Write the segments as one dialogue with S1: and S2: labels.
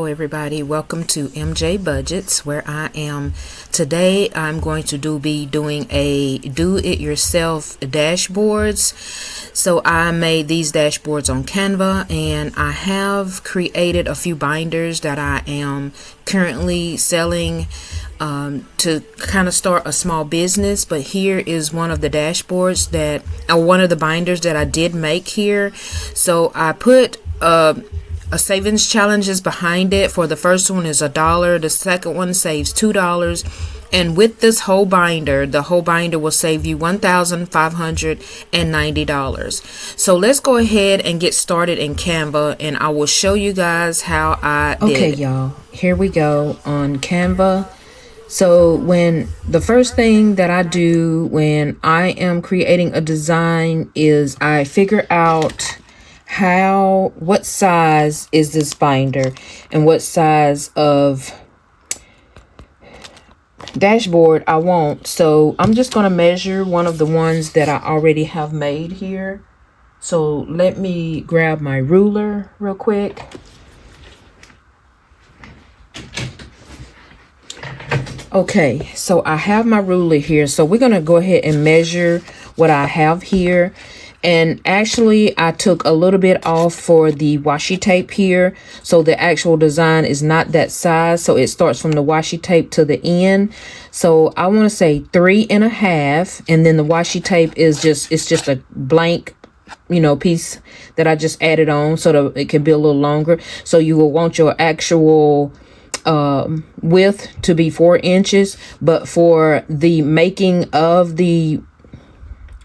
S1: everybody, welcome to MJ Budgets, where I am today. I'm going to be doing a do-it-yourself dashboards. So I made these dashboards on Canva, and I have created a few binders that I am currently selling to kind of start a small business. But here is one of the dashboards one of the binders that I did make here. So I put a savings challenges behind it. For the first one is $1, the second one saves $2, and with this whole binder, the whole binder will save you $1,590. So let's go ahead and get started in Canva, and I will show you guys how I did. Okay, y'all, here we go on Canva. So when the first thing that I do when I am creating a design is I figure out what size is this binder and what size of dashboard I want. So I'm just going to measure one of the ones that I already have made here. So let me grab my ruler real quick. Okay, so I have my ruler here. So we're going to go ahead and measure what I have here. And actually, I took a little bit off for the washi tape here. So the actual design is not that size. So it starts from the washi tape to the end. So I want to say 3.5. And then the washi tape is just a blank, piece that I just added on so that it can be a little longer. So you will want your actual width to be 4 inches. But for the making of the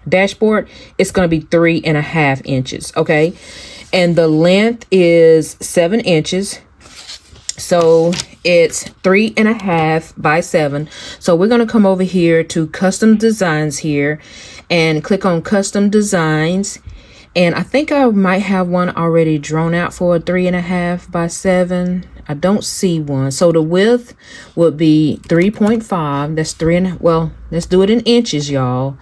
S1: dashboard, it's going to be 3.5 inches. Okay, and the length is 7 inches, so it's 3.5 by 7. So we're going to come over here to custom designs here and click on custom designs, and I think I might have one already drawn out for a 3.5 by 7. I don't see one. So the width would be 3.5. That's 3. Well, let's do it in inches, y'all.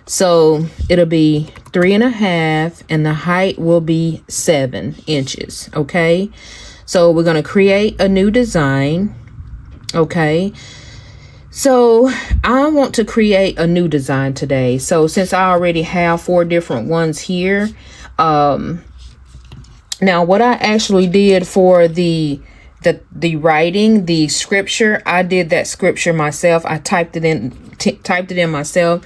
S1: So it'll be 3.5, and the height will be 7 inches. Okay, so we're going to create a new design. Okay, so I want to create a new design today. So since I already have 4 different ones here, now what I actually did for the writing, the scripture, I did that scripture myself. I typed it in myself.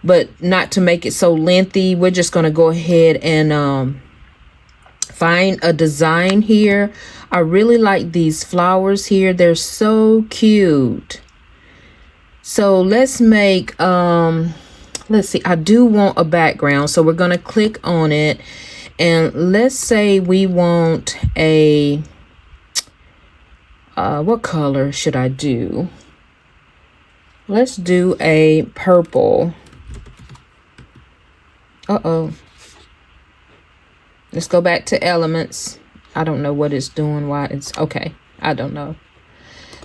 S1: But not to make it so lengthy, we're just going to go ahead and find a design here. I really like these flowers here. They're so cute. So let's make, let's see, I do want a background. So we're going to click on it. And let's say we want a, what color should I do? Let's do a purple. Let's go back to elements. I don't know what it's doing. Why it's okay. I don't know.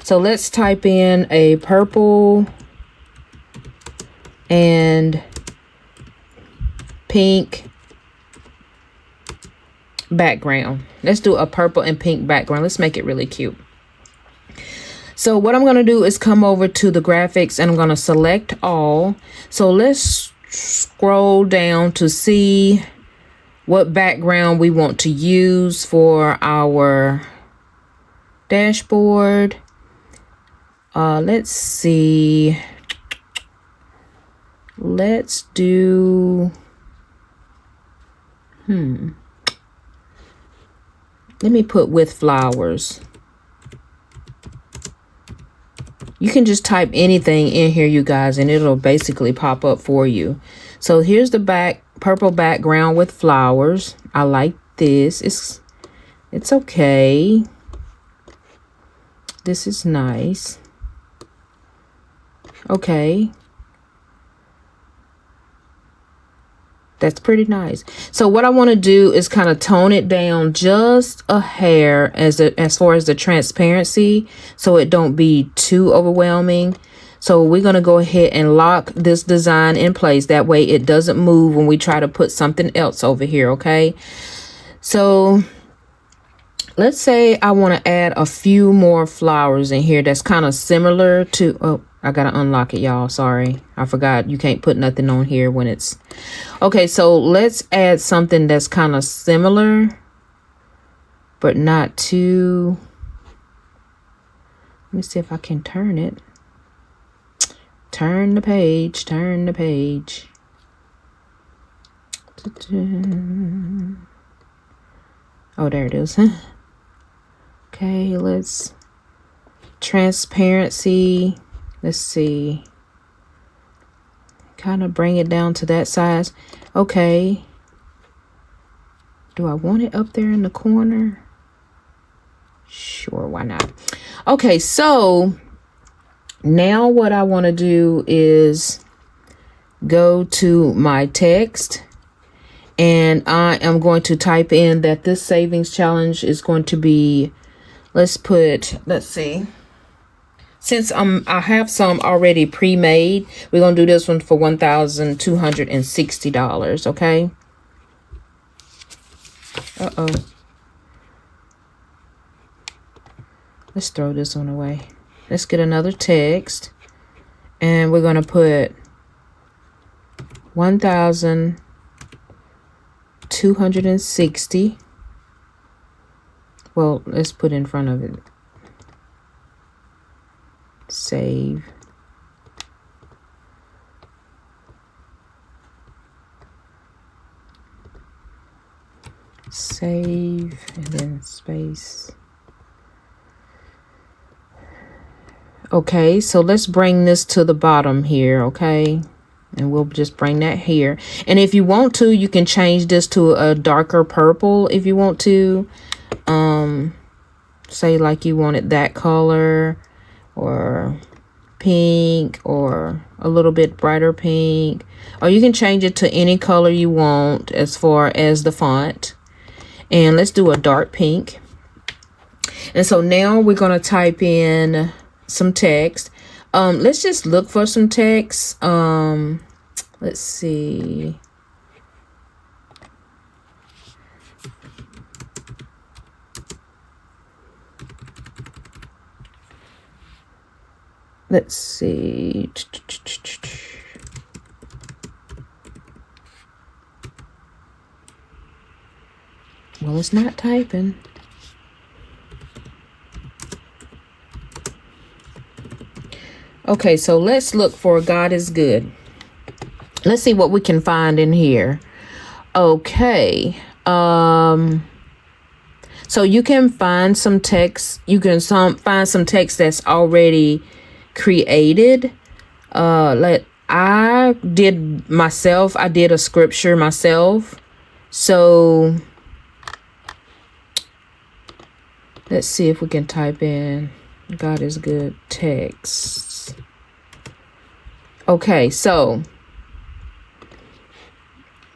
S1: So let's type in a purple and pink background. Let's do a purple and pink background. Let's make it really cute. So what I'm going to do is come over to the graphics, and I'm going to select all. So let's scroll down to see what background we want to use for our dashboard. Let's see. Let's do let me put with flowers. You can just type anything in here, you guys, and it'll basically pop up for you. So here's the purple background with flowers. I like this. It's okay. This is nice. Okay. That's pretty nice. So what I want to do is kind of tone it down just a hair as far as the transparency, so it don't be too overwhelming. So we're going to go ahead and lock this design in place. That way it doesn't move when we try to put something else over here. Okay. So let's say I want to add a few more flowers in here that's kind of similar to, oh, I gotta unlock it, y'all. Sorry, I forgot you can't put nothing on here when it's okay. So let's add something that's kind of similar but not too. Let me see if I can turn it. Turn the page, turn the page. Oh, there it is. Okay, let's transparency. Let's see. Kind of bring it down to that size. Okay. Do I want it up there in the corner? Sure, why not? Okay, so now what I want to do is go to my text, and I am going to type in that this savings challenge is going to be, let's see. Since I have some already pre-made, we're going to do this one for $1,260, okay? Uh-oh. Let's throw this one away. Let's get another text. And we're going to put 1,260. Well, let's put in front of it. Save. Save and then space. Okay, so let's bring this to the bottom here, okay? And we'll just bring that here. And if you want to, you can change this to a darker purple if you want to. Say like you wanted that color, or pink, or a little bit brighter pink, or you can change it to any color you want as far as the font. And let's do a dark pink. And so now we're going to type in some text. Let's just look for some text. Let's see. Let's see. Well, it's not typing. Okay, so let's look for God is good. Let's see what we can find in here. Okay. So you can find some text. You can find some text that's already created. I did a scripture myself. So let's see if we can type in God is good text. Okay, so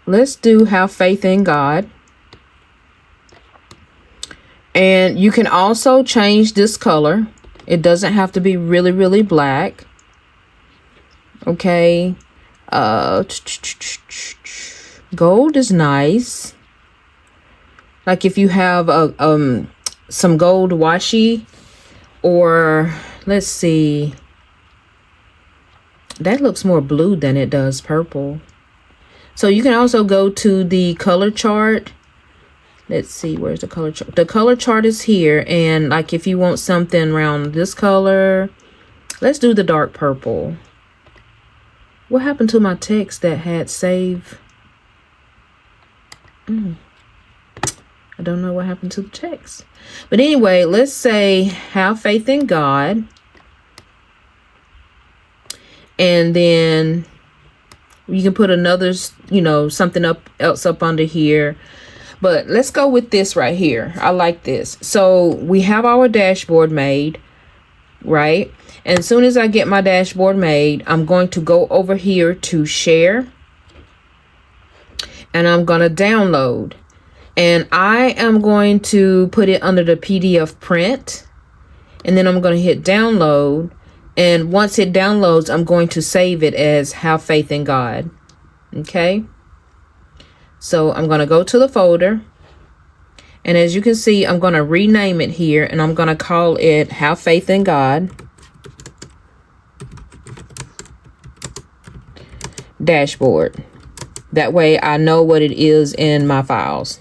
S1: let's do have faith in God. And you can also change this color. It doesn't have to be really, really black. Okay. Gold is nice. Like if you have some gold washi, or let's see. That looks more blue than it does purple. So you can also go to the color chart. Let's see, where's the color chart? The color chart is here. And like if you want something around this color, let's do the dark purple. What happened to my text that had save? I don't know what happened to the text. But anyway, let's say have faith in God. And then you can put another, something else up under here. But let's go with this right here. I like this. So we have our dashboard made, right? And as soon as I get my dashboard made, I'm going to go over here to share. And I'm going to download. And I am going to put it under the PDF print. And then I'm going to hit download. And once it downloads, I'm going to save it as Have Faith in God. Okay. So I'm going to go to the folder. And as you can see, I'm going to rename it here, and I'm going to call it Have Faith in God Dashboard. That way I know what it is in my files.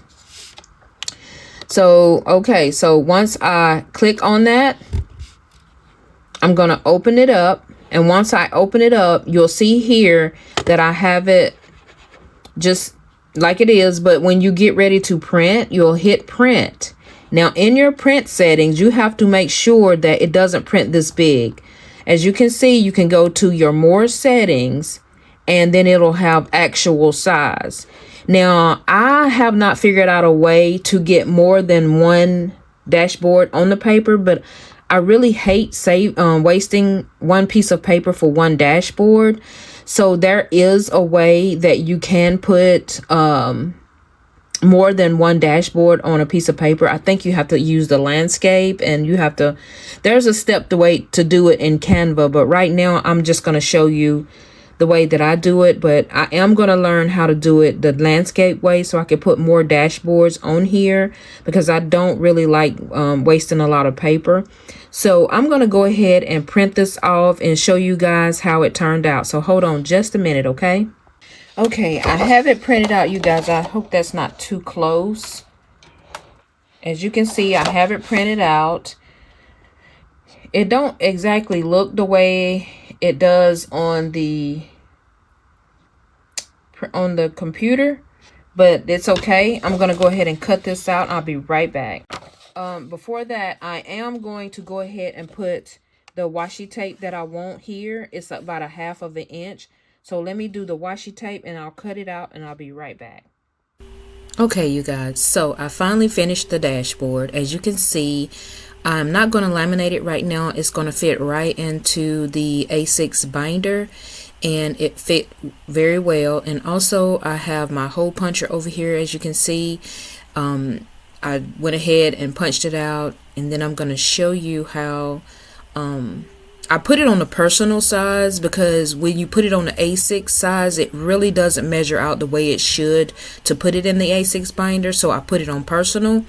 S1: So, okay, so once I click on that, I'm going to open it up. And once I open it up, you'll see here that I have it just like it is. But when you get ready to print, you'll hit print. Now, in your print settings, you have to make sure that it doesn't print this big. As you can see, you can go to your more settings, and then it'll have actual size. Now, I have not figured out a way to get more than one dashboard on the paper, but I really hate wasting one piece of paper for one dashboard. So there is a way that you can put more than one dashboard on a piece of paper. I think you have to use the landscape, and you have to, there's a step to do it in Canva. But right now I'm just going to show you the way that I do it, but I am going to learn how to do it the landscape way so I can put more dashboards on here, because I don't really like wasting a lot of paper. So I'm going to go ahead and print this off and show you guys how it turned out. So hold on just a minute, okay? Okay, I have it printed out, you guys. I hope that's not too close. As you can see, I have it printed out. It don't exactly look the way it does on the computer, but it's okay. I'm gonna go ahead and cut this out. I'll be right back. Before that, I am going to go ahead and put the washi tape that I want here. It's about 1/2 of an inch. So let me do the washi tape, and I'll cut it out, and I'll be right back. Okay, you guys, so I finally finished the dashboard. As you can see, I'm not going to laminate it right now. It's going to fit right into the A6 binder, and it fit very well. And also I have my hole puncher over here. As you can see, I went ahead and punched it out, and then I'm going to show you how I put it on the personal size, because when you put it on the A6 size, it really doesn't measure out the way it should to put it in the A6 binder. So I put it on personal,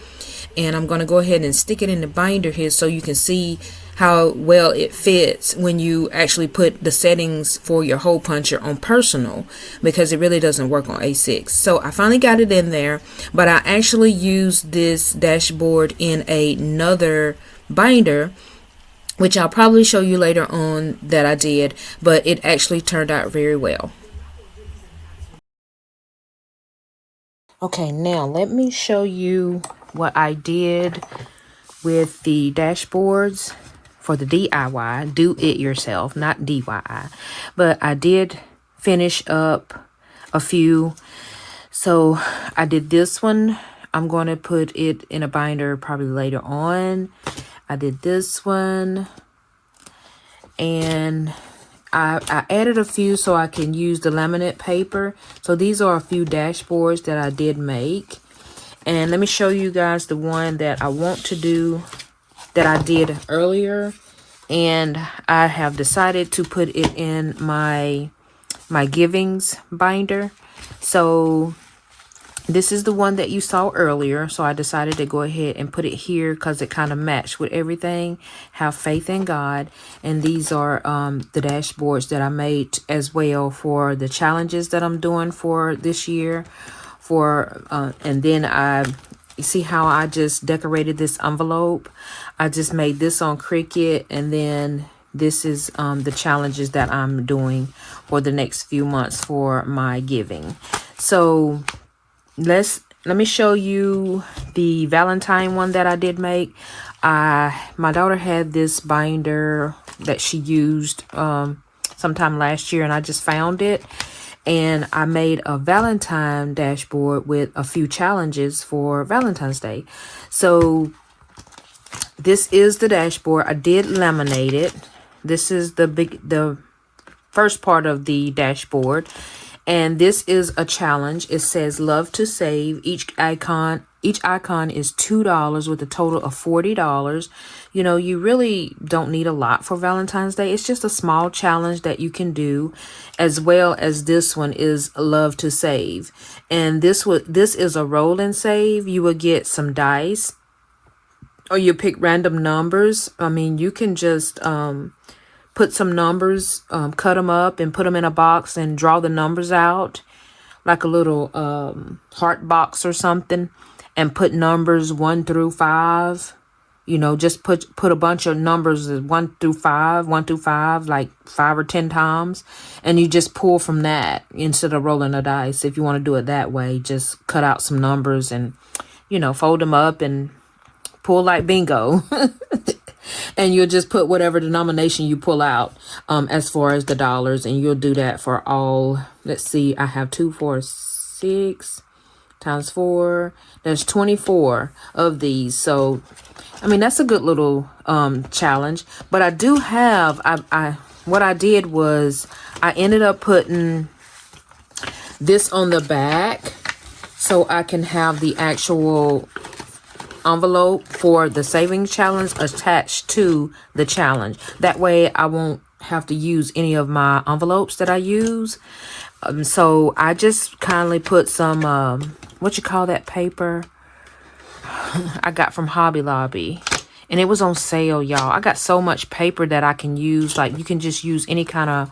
S1: and I'm going to go ahead and stick it in the binder here so you can see how well it fits when you actually put the settings for your hole puncher on personal, because it really doesn't work on A6. So I finally got it in there, but I actually used this dashboard in another binder, which I'll probably show you later on that I did, but it actually turned out very well. Okay, now let me show you what I did with the dashboards for the DIY, do it yourself, not DIY. But I did finish up a few. So I did this one. I'm going to put it in a binder probably later on. I did this one, and I added a few so I can use the laminate paper. So these are a few dashboards that I did make. And let me show you guys the one that I want to do that I did earlier. And I have decided to put it in my givings binder. So this is the one that you saw earlier. So I decided to go ahead and put it here because it kind of matched with everything. Have faith in God. And these are the dashboards that I made as well for the challenges that I'm doing for this year. And then you see how I just decorated this envelope. I just made this on Cricut, and then this is the challenges that I'm doing for the next few months for my giving. So let me show you the Valentine one that I did make. My daughter had this binder that she used sometime last year, and I just found it. And I made a Valentine dashboard with a few challenges for Valentine's Day. So this is the dashboard. I did laminate it. This is the first part of the dashboard. And this is a challenge. It says love to save. Each icon Each icon is $2 with a total of $40. You know, you really don't need a lot for Valentine's Day. It's just a small challenge that you can do, as well as this one is Love to Save. And this is a roll and save. You will get some dice, or you pick random numbers. I mean, you can just put some numbers, cut them up and put them in a box and draw the numbers out like a little heart box or something, and put numbers 1 through 5. You know, just put a bunch of numbers 1 through 5, like 5 or 10 times, and you just pull from that instead of rolling a dice. If you want to do it that way, just cut out some numbers and, you know, fold them up and pull like bingo. And you'll just put whatever denomination you pull out as far as the dollars, and you'll do that for all. Let's see, I have 2, 4, 6 times 4. There's 24 of these. So, I mean, that's a good little challenge. But I do have, what I did was I ended up putting this on the back so I can have the actual envelope for the savings challenge attached to the challenge. That way I won't have to use any of my envelopes that I use. So I just kindly put some what you call that paper I got from Hobby Lobby, and it was on sale, y'all. I got so much paper that I can use. Like, you can just use any kind of,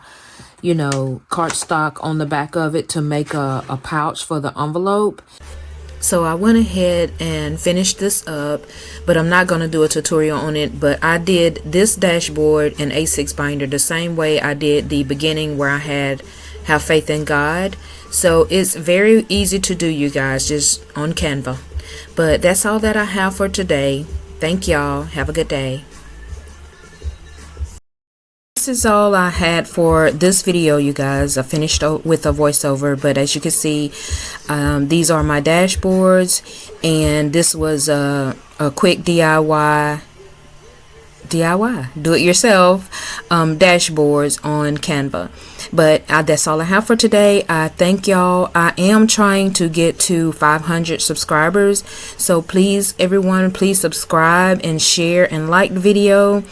S1: you know, cardstock on the back of it to make a pouch for the envelope. So I went ahead and finished this up, but I'm not going to do a tutorial on it. But I did this dashboard in A6 binder the same way I did the beginning, where I had Have Faith in God. So it's very easy to do, you guys, just on Canva. But that's all that I have for today. Thank y'all. Have a good day. This is all I had for this video, you guys. I finished with a voiceover, but as you can see, these are my dashboards, and this was a quick DIY do it yourself dashboards on Canva. But that's all I have for today. I thank y'all. I am trying to get to 500 subscribers, so please, everyone, please subscribe and share and like the video,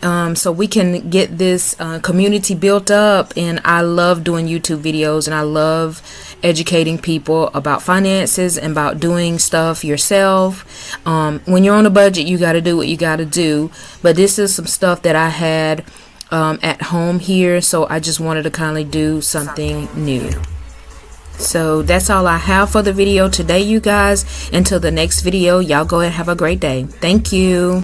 S1: so we can get this community built up. And I love doing YouTube videos, and I love educating people about finances and about doing stuff yourself. When you're on a budget, you got to do what you got to do. But this is some stuff that I had at home here, so I just wanted to kindly do something new. So that's all I have for the video today, you guys. Until the next video, y'all go ahead and have a great day. Thank you.